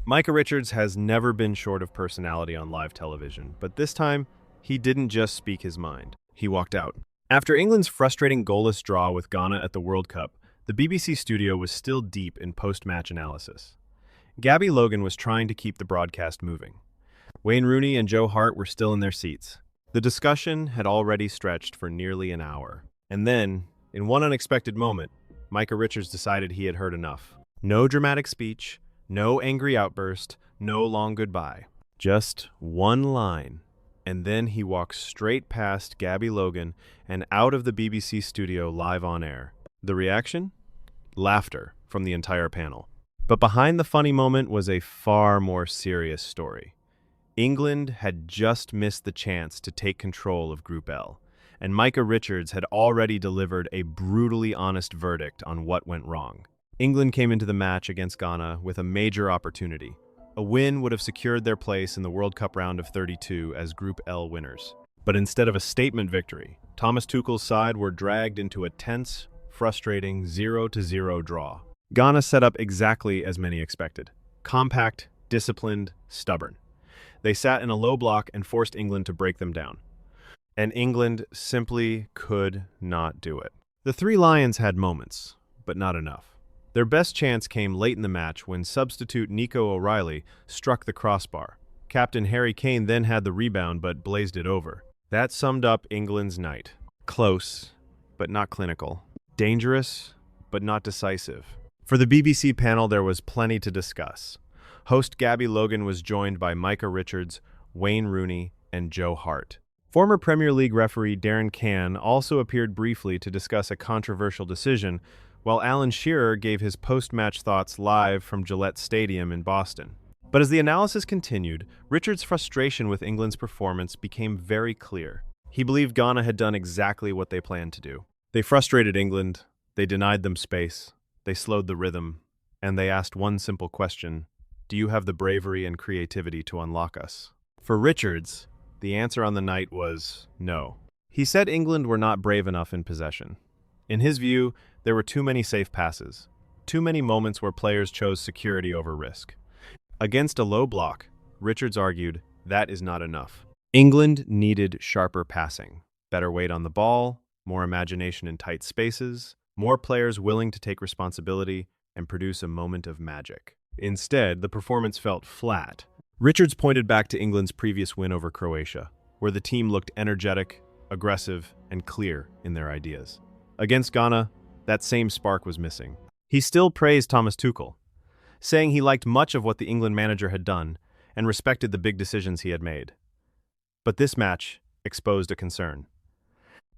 Micah Richards has never been short of personality on live television, but this time, he didn't just speak his mind. He walked out. After England's frustrating goalless draw with Ghana at the World Cup, the BBC studio was still deep in post-match analysis. Gabby Logan was trying to keep the broadcast moving. Wayne Rooney and Joe Hart were still in their seats. The discussion had already stretched for nearly an hour. And then, in one unexpected moment, Micah Richards decided he had heard enough. No dramatic speech, no angry outburst, no long goodbye. Just one line. And then he walked straight past Gabby Logan and out of the BBC studio live on air. The reaction? Laughter from the entire panel. But behind the funny moment was a far more serious story. England had just missed the chance to take control of Group L, and Micah Richards had already delivered a brutally honest verdict on what went wrong. England came into the match against Ghana with a major opportunity. A win would have secured their place in the World Cup round of 32 as Group L winners. But instead of a statement victory, Thomas Tuchel's side were dragged into a tense, frustrating 0-0 draw. Ghana set up exactly as many expected. Compact, disciplined, stubborn. They sat in a low block and forced England to break them down. And England simply could not do it. The Three Lions had moments, but not enough. Their best chance came late in the match when substitute Nico O'Reilly struck the crossbar. Captain Harry Kane then had the rebound but blazed it over. That summed up England's night. Close, but not clinical. Dangerous, but not decisive. For the BBC panel, there was plenty to discuss. Host Gabby Logan was joined by Micah Richards, Wayne Rooney, and Joe Hart. Former Premier League referee Darren Cann also appeared briefly to discuss a controversial decision, while Alan Shearer gave his post-match thoughts live from Gillette Stadium in Boston. But as the analysis continued, Richards' frustration with England's performance became very clear. He believed Ghana had done exactly what they planned to do. They frustrated England, they denied them space, they slowed the rhythm, and they asked one simple question: do you have the bravery and creativity to unlock us? For Richards, the answer on the night was no. He said England were not brave enough in possession. In his view, there were too many safe passes, too many moments where players chose security over risk. Against a low block, Richards argued that is not enough. England needed sharper passing, better weight on the ball, more imagination in tight spaces, more players willing to take responsibility and produce a moment of magic. Instead, the performance felt flat. Richards pointed back to England's previous win over Croatia, where the team looked energetic, aggressive, and clear in their ideas. Against Ghana, that same spark was missing. He still praised Thomas Tuchel, saying he liked much of what the England manager had done and respected the big decisions he had made. But this match exposed a concern.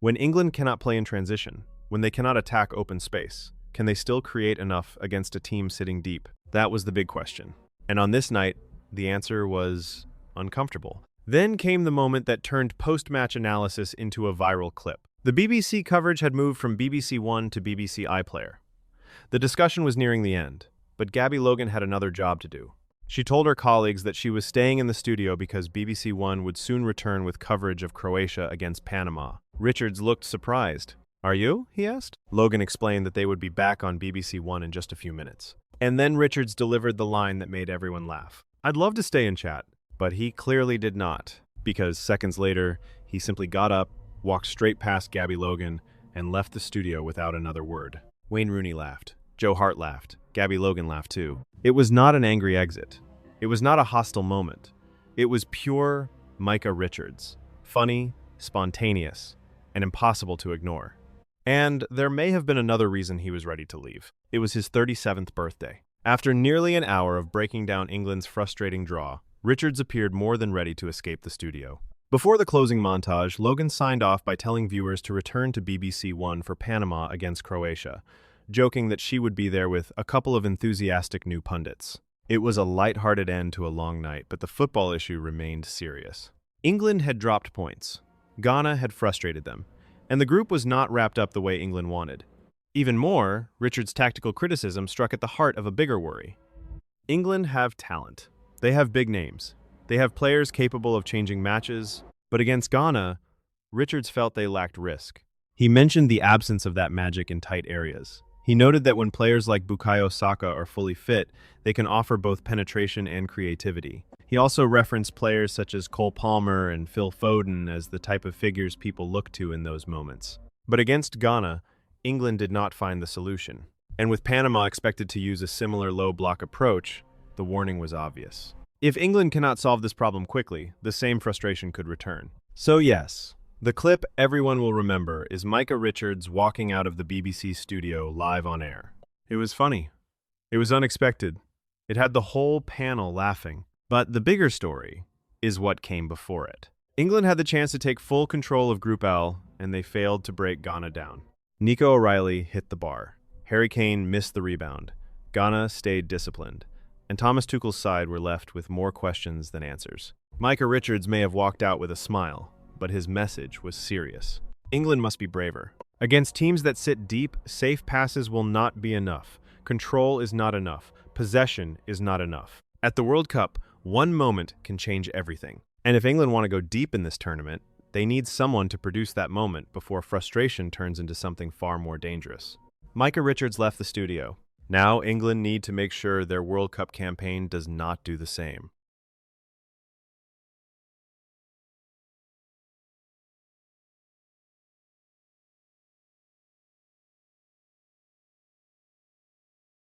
When England cannot play in transition, when they cannot attack open space, can they still create enough against a team sitting deep? That was the big question. And on this night, the answer was uncomfortable. Then came the moment that turned post-match analysis into a viral clip. The BBC coverage had moved from BBC One to BBC iPlayer. The discussion was nearing the end, but Gabby Logan had another job to do. She told her colleagues that she was staying in the studio because BBC One would soon return with coverage of Croatia against Panama. Richards looked surprised. "Are you?" he asked. Logan explained that they would be back on BBC One in just a few minutes. And then Richards delivered the line that made everyone laugh. "I'd love to stay and chat." But he clearly did not, because seconds later, he simply got up, walked straight past Gabby Logan, and left the studio without another word. Wayne Rooney laughed. Joe Hart laughed. Gabby Logan laughed too. It was not an angry exit. It was not a hostile moment. It was pure Micah Richards. Funny, spontaneous, and impossible to ignore. And there may have been another reason he was ready to leave. It was his 37th birthday. After nearly an hour of breaking down England's frustrating draw, Richards appeared more than ready to escape the studio. Before the closing montage, Logan signed off by telling viewers to return to BBC One for Panama against Croatia, joking that she would be there with a couple of enthusiastic new pundits. It was a light-hearted end to a long night, but the football issue remained serious. England had dropped points. Ghana had frustrated them, and the group was not wrapped up the way England wanted. Even more, Richards' tactical criticism struck at the heart of a bigger worry. England have talent. They have big names. They have players capable of changing matches, but against Ghana, Richards felt they lacked risk. He mentioned the absence of that magic in tight areas. He noted that when players like Bukayo Saka are fully fit, they can offer both penetration and creativity. He also referenced players such as Cole Palmer and Phil Foden as the type of figures people look to in those moments. But against Ghana, England did not find the solution. And with Panama expected to use a similar low block approach, the warning was obvious. If England cannot solve this problem quickly, the same frustration could return. So yes, the clip everyone will remember is Micah Richards walking out of the BBC studio live on air. It was funny. It was unexpected. It had the whole panel laughing. But the bigger story is what came before it. England had the chance to take full control of Group L, and they failed to break Ghana down. Nico O'Reilly hit the bar. Harry Kane missed the rebound. Ghana stayed disciplined. And Thomas Tuchel's side were left with more questions than answers. Micah Richards may have walked out with a smile, but his message was serious. England must be braver. Against teams that sit deep, safe passes will not be enough. Control is not enough. Possession is not enough. At the World Cup, one moment can change everything. And if England want to go deep in this tournament, they need someone to produce that moment before frustration turns into something far more dangerous. Micah Richards left the studio. Now England need to make sure their World Cup campaign does not do the same.